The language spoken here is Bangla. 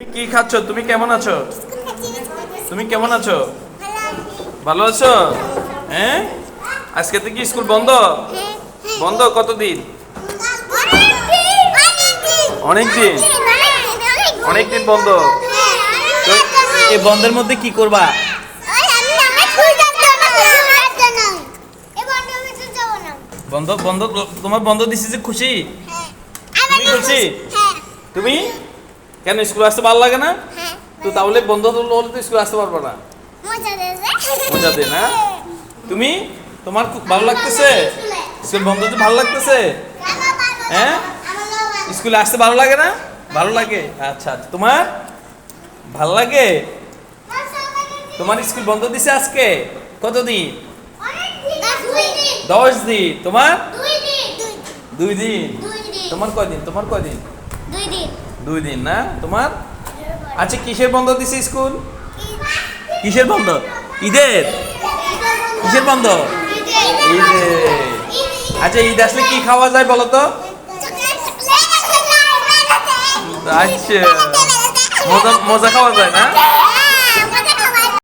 কি খাচ্ছ? তুমি কেমন আছো? তুমি কেমন আছো? ভালো আছো? হ্যাঁ, আজকে থেকে স্কুল বন্ধ? বন্ধ কতদিন? অনেকদিন অনেকদিন বন্ধ। তো এই বন্ধের মধ্যে কি করবা? বন্ধ বন্ধ তোমার বন্ধ দিছি যে খুশি? তুমি খুশি? তুমি কেন স্কুল আসতে ভালো লাগে না? তো তাহলে বন্ধ হলে তো স্কুল আসতে পারবে না। মজা দে না? তুমি তোমার খুব ভালো লাগতেছে? স্কুল বন্ধ তো ভালো লাগতেছে? হ্যাঁ, স্কুলে আসতে ভালো লাগে না? ভালো লাগে, আচ্ছা আচ্ছা। তোমার ভালো লাগে? তোমার স্কুল বন্ধ দিছে আজকে কতদিন? 10 দিন। তোমার 2 দিন। তোমার কয়দিন? তোমার কয়দিন? 2 দিন না তোমার? আচ্ছা, কিসের বন্ধ দিছে স্কুল? কিসের বন্ধ? ঈদের? কিসের বন্ধ? ঈদের। আচ্ছা, ঈদ আসলে কি খাওয়া যায় বলো তো? আচ্ছা, মজা মজা খাওয়া যায় না?